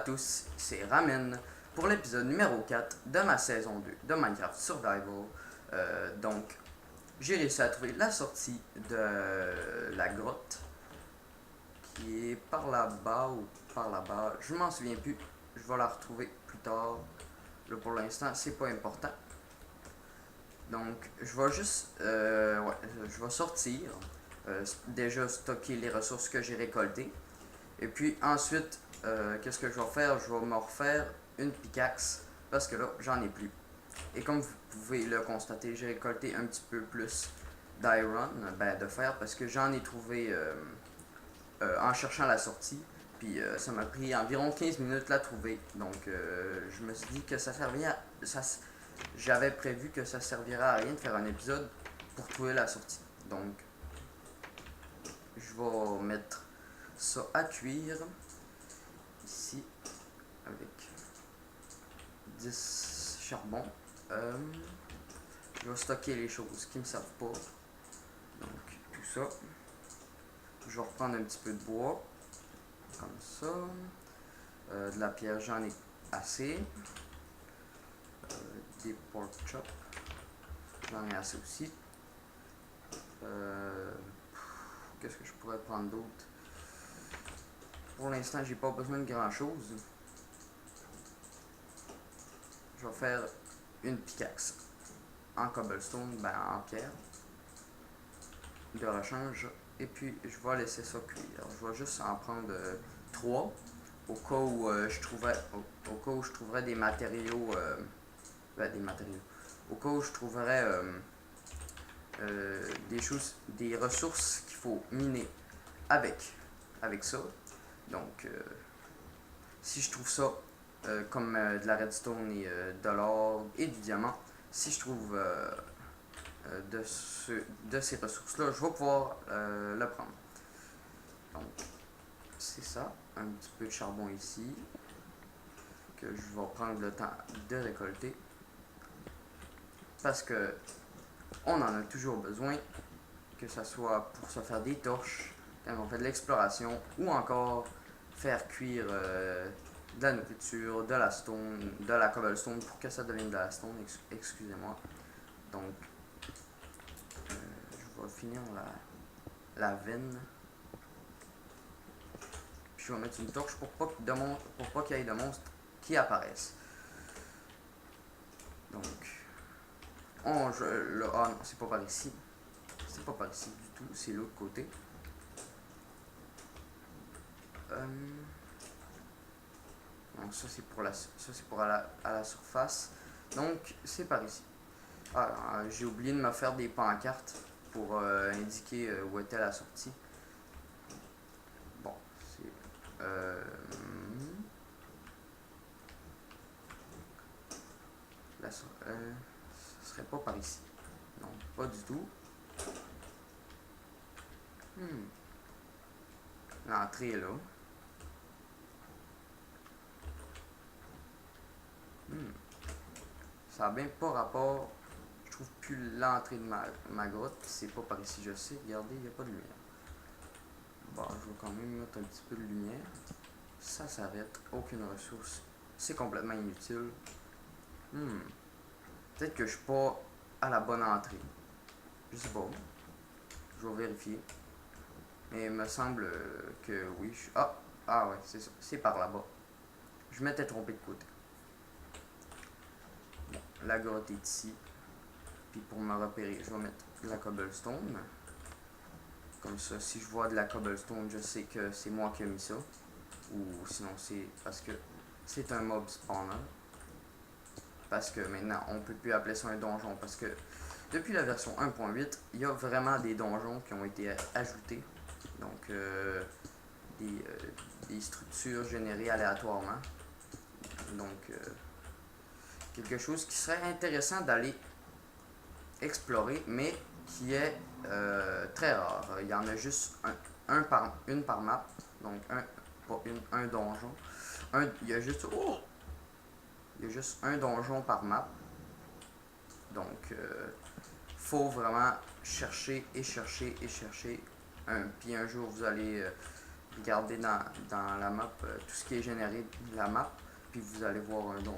tous, c'est Ramen pour l'épisode numéro 4 de ma saison 2 de Minecraft Survival. Donc, j'ai réussi à trouver la sortie de la grotte qui est par là-bas ou par là-bas. Je m'en souviens plus. Je vais la retrouver plus tard. Là, pour l'instant, c'est pas important. Donc, je vais juste. Je vais sortir. Déjà stocker les ressources que j'ai récoltées. Et puis ensuite, qu'est-ce que je vais faire? Je vais me refaire une pickaxe parce que là, j'en ai plus. Et comme vous pouvez le constater, j'ai récolté un petit peu plus d'iron, de fer, parce que j'en ai trouvé en cherchant la sortie. Puis ça m'a pris environ 15 minutes la trouver. Donc je me suis dit que ça servait à... J'avais prévu que ça servirait à rien de faire un épisode pour trouver la sortie. Donc je vais mettre ça à cuire ici avec 10 charbons. Je vais stocker les choses qui ne me servent pas. Donc tout ça. Je vais reprendre un petit peu de bois. Comme ça. De la pierre, j'en ai assez. Des pork chops. J'en ai assez aussi. Qu'est-ce que je pourrais prendre d'autre? Pour l'instant, j'ai pas besoin de grand chose. Je vais faire une pickaxe en cobblestone, en pierre de rechange. Et puis, je vais laisser ça cuire. Je vais juste en prendre 3 au cas où au cas où je trouverais des matériaux. Des matériaux. Au cas où je trouverais des choses, des ressources qu'il faut miner avec ça. Donc, si je trouve ça comme de la redstone et de l'or et du diamant, si je trouve de ces ressources-là, je vais pouvoir le prendre. Donc, c'est ça. Un petit peu de charbon ici que je vais prendre le temps de récolter. Parce que on en a toujours besoin, que ce soit pour se faire des torches, quand on fait de l'exploration, ou encore faire cuire de la nourriture, de la stone, de la cobblestone pour que ça devienne de la stone, excusez-moi. Donc, je vais finir la veine. Puis je vais mettre une torche pour pas qu'il y ait de monstres qui apparaissent. Donc, ah non, c'est pas par ici. C'est pas par ici du tout, c'est l'autre côté. Donc ça c'est pour aller à la surface. Donc c'est par ici. J'ai oublié de me faire des pancartes pour indiquer où était la sortie. Bon, c'est ce serait pas par ici. Non, pas du tout. L'entrée est là. Ça a bien pas rapport. Je trouve plus l'entrée de ma grotte. C'est pas par ici, je sais. Regardez, il n'y a pas de lumière. Bon, je vais quand même mettre un petit peu de lumière. Ça s'arrête. Aucune ressource. C'est complètement inutile. Peut-être que je suis pas à la bonne entrée. Je sais pas. Je vais vérifier. Mais il me semble que oui. Ah ouais, c'est ça. C'est par là-bas. Je m'étais trompé de côté. Bon, la grotte est ici. Puis pour me repérer, je vais mettre de la cobblestone. Comme ça, si je vois de la cobblestone, je sais que c'est moi qui ai mis ça. Ou sinon, c'est parce que c'est un mob spawner. Parce que maintenant, on peut plus appeler ça un donjon. Parce que depuis la version 1.8, il y a vraiment des donjons qui ont été ajoutés. Donc, des structures générées aléatoirement. Donc, quelque chose qui serait intéressant d'aller explorer, mais qui est très rare. Il y en a juste une par map. Donc, un donjon. Il y a juste un donjon par map. Donc, faut vraiment chercher et chercher et chercher. Puis un jour, vous allez regardez dans la map tout ce qui est généré de la map, puis vous allez voir un donjon.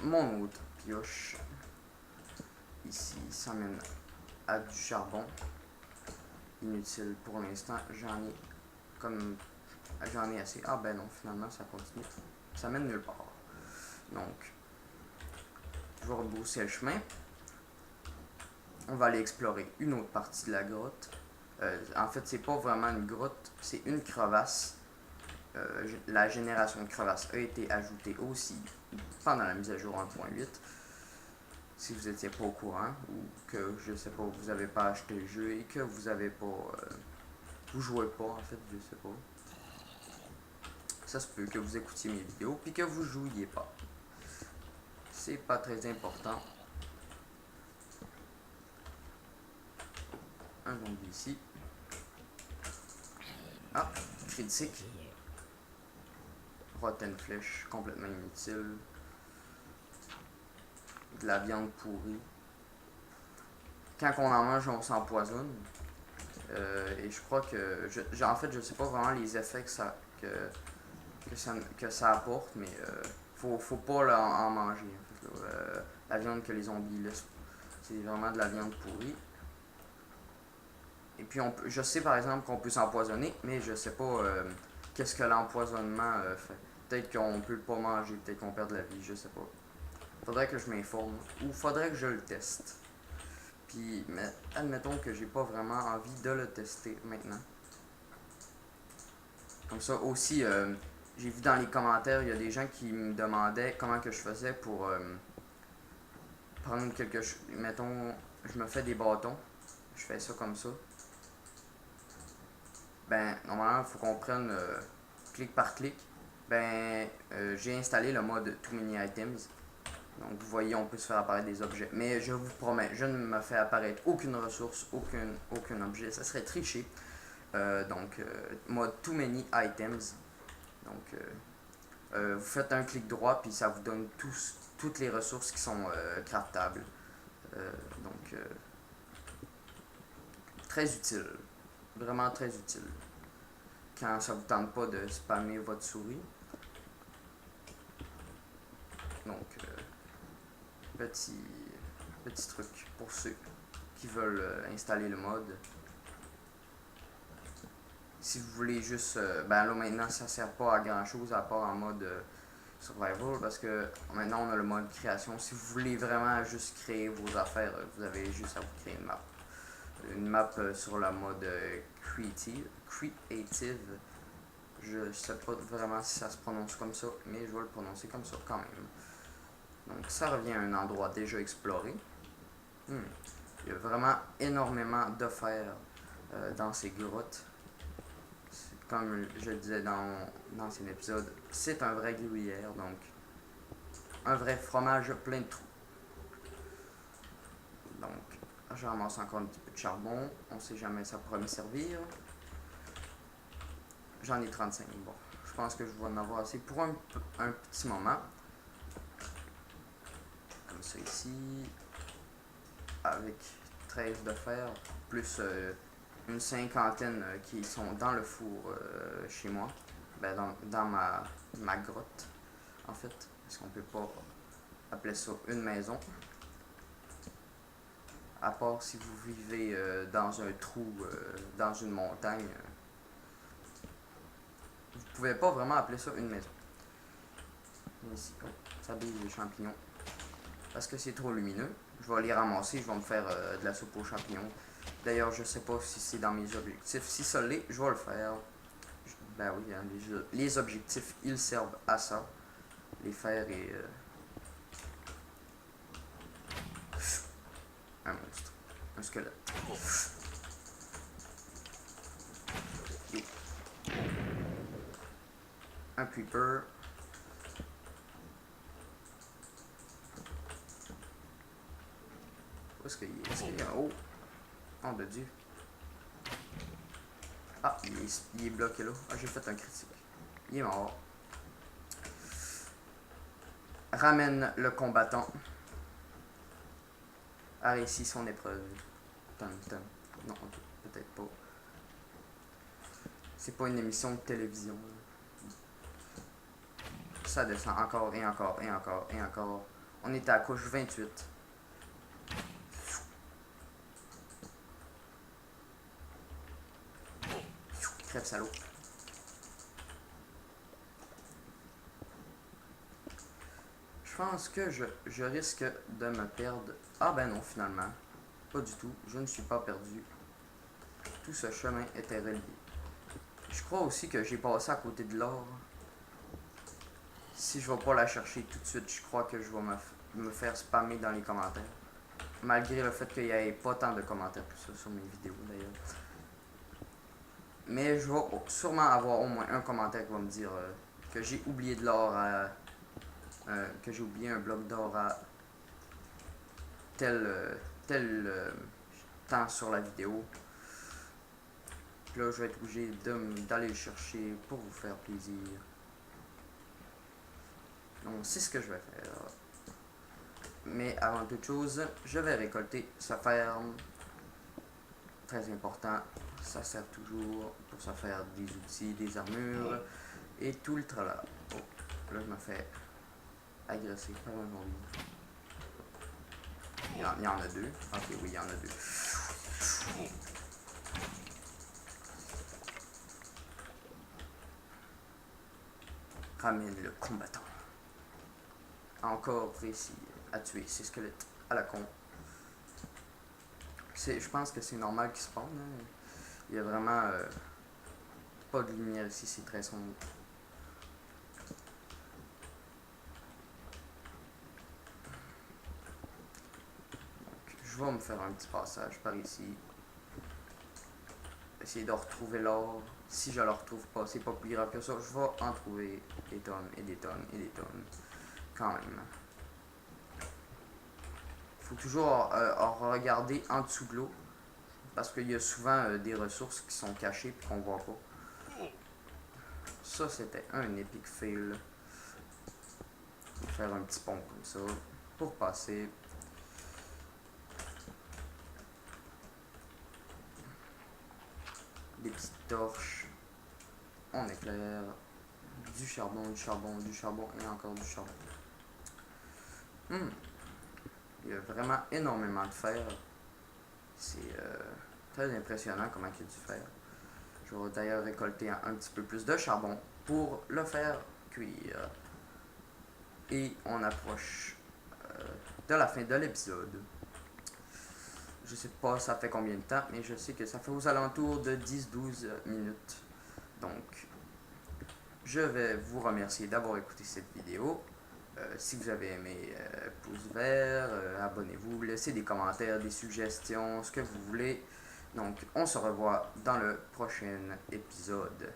Mon autre pioche, ici, ça mène à du charbon. Inutile pour l'instant, j'en ai assez. Ah ben non, finalement ça continue. Ça mène nulle part. Donc, je vais rebrousser le chemin. On va aller explorer une autre partie de la grotte. En fait, c'est pas vraiment une grotte, c'est une crevasse. La génération de crevasses a été ajoutée aussi pendant la mise à jour 1.8. Si vous n'étiez pas au courant, ou que je sais pas, vous avez pas acheté le jeu et que vous avez pas. Vous jouez pas en fait, je sais pas. Ça se peut que vous écoutiez mes vidéos puis que vous jouiez pas. C'est pas très important. Un zombie ici. Ah, critique. Rotten flèche, complètement inutile. De la viande pourrie. Quand on en mange, on s'empoisonne. Et je crois que. En fait, je sais pas vraiment les effets que ça apporte, mais faut pas en manger. En fait, la viande que les zombies laissent, c'est vraiment de la viande pourrie. Et puis, je sais par exemple qu'on peut s'empoisonner, mais je sais pas qu'est-ce que l'empoisonnement fait. Peut-être qu'on peut pas manger, peut-être qu'on perd de la vie, je sais pas. Faudrait que je m'informe, ou faudrait que je le teste. Puis, mais admettons que j'ai pas vraiment envie de le tester maintenant. Comme ça aussi, j'ai vu dans les commentaires, il y a des gens qui me demandaient comment que je faisais pour prendre quelque chose. Mettons, je me fais des bâtons, je fais ça comme ça. Ben, normalement, il faut qu'on prenne clic par clic. Ben, j'ai installé le mode Too Many Items. Donc, vous voyez, on peut se faire apparaître des objets. Mais je vous promets, je ne me fais apparaître aucune ressource, aucun objet. Ça serait triché. Mode Too Many Items. Donc, vous faites un clic droit, puis ça vous donne toutes les ressources qui sont craftables. Donc, très utile. Vraiment très utile. Quand ça vous tente pas de spammer votre souris. Donc, petit truc pour ceux qui veulent installer le mode. Si vous voulez juste. Ben là maintenant ça sert pas à grand chose à part en mode survival parce que maintenant on a le mode création. Si vous voulez vraiment juste créer vos affaires, vous avez juste à vous créer une map. Une map sur la mode creative. Je sais pas vraiment si ça se prononce comme ça, mais je vais le prononcer comme ça quand même. Donc ça revient à un endroit déjà exploré. Il y a vraiment énormément d'affaires dans ces grottes. Comme je le disais dans l'ancien épisode, c'est un vrai gruyère, donc un vrai fromage plein de trous. Donc, je ramasse encore un petit peu de charbon, on sait jamais ça pourrait me servir. J'en ai 35, bon, je pense que je vais en avoir assez pour un petit moment. Comme ça ici, avec 13 de fer, plus une cinquantaine qui sont dans le four chez moi, ben dans ma grotte en fait, parce qu'on peut pas appeler ça une maison, à part si vous vivez dans un trou, dans une montagne, vous pouvez pas vraiment appeler ça une maison. Ici, ça brise les champignons, parce que c'est trop lumineux. Je vais les ramasser, je vais me faire de la soupe aux champignons. D'ailleurs, je sais pas si c'est dans mes objectifs. Si ça l'est, je vais le faire. Ben oui, hein, les objectifs, ils servent à ça. Les faire et... un monstre. Un squelette. Un creeper. Où est-ce qu'il est? Oh! Oh de Dieu. Ah, il est bloqué là. Ah, j'ai fait un critique. Il est mort. Ramène le combattant a réussi son épreuve. Non, peut-être pas. C'est pas une émission de télévision. Ça descend encore et encore et encore et encore. On est à la couche 28. Crève salaud. Je pense que je risque de me perdre. Ah ben non, finalement. Pas du tout. Je ne suis pas perdu. Tout ce chemin était relié. Je crois aussi que j'ai passé à côté de l'or. Si je vais pas la chercher tout de suite, je crois que je vais me faire spammer dans les commentaires. Malgré le fait qu'il n'y ait pas tant de commentaires que ça sur mes vidéos d'ailleurs. Mais je vais sûrement avoir au moins un commentaire qui va me dire que j'ai oublié de l'or que j'ai oublié un bloc d'or à tel temps sur la vidéo. Puis là, je vais être obligé d'aller le chercher pour vous faire plaisir. Donc, c'est ce que je vais faire. Mais avant toute chose, je vais récolter sa ferme. Très important, ça sert toujours pour se faire des outils, des armures et tout le tralala. Oh, là, je me fais agresser par un zombie. Il y en a deux. Ok, oui, il y en a deux. Ramène le combattant. Encore réussi à tuer ces squelettes à la con. Je pense que c'est normal qu'ils spawnent. Hein. Il y a vraiment pas de lumière ici, c'est très sombre. Donc, je vais me faire un petit passage par ici. Essayer de retrouver l'or. Si je le retrouve pas, c'est pas plus grave que ça. Je vais en trouver des tonnes et des tonnes et des tonnes. Quand même. Il faut toujours regarder en dessous de l'eau. Parce qu'il y a souvent des ressources qui sont cachées et qu'on voit pas. Ça, c'était un épic fail. Faire un petit pont comme ça pour passer. Des petites torches. On éclaire. Du charbon, du charbon, du charbon et encore du charbon. Il y a vraiment énormément de fer. C'est très impressionnant comment il y a du fer. Je vais d'ailleurs récolter un petit peu plus de charbon pour le faire cuire. Et on approche de la fin de l'épisode. Je sais pas ça fait combien de temps, mais je sais que ça fait aux alentours de 10-12 minutes. Donc, je vais vous remercier d'avoir écouté cette vidéo. Si vous avez aimé, pouce vert, abonnez-vous, laissez des commentaires, des suggestions, ce que vous voulez. Donc, on se revoit dans le prochain épisode.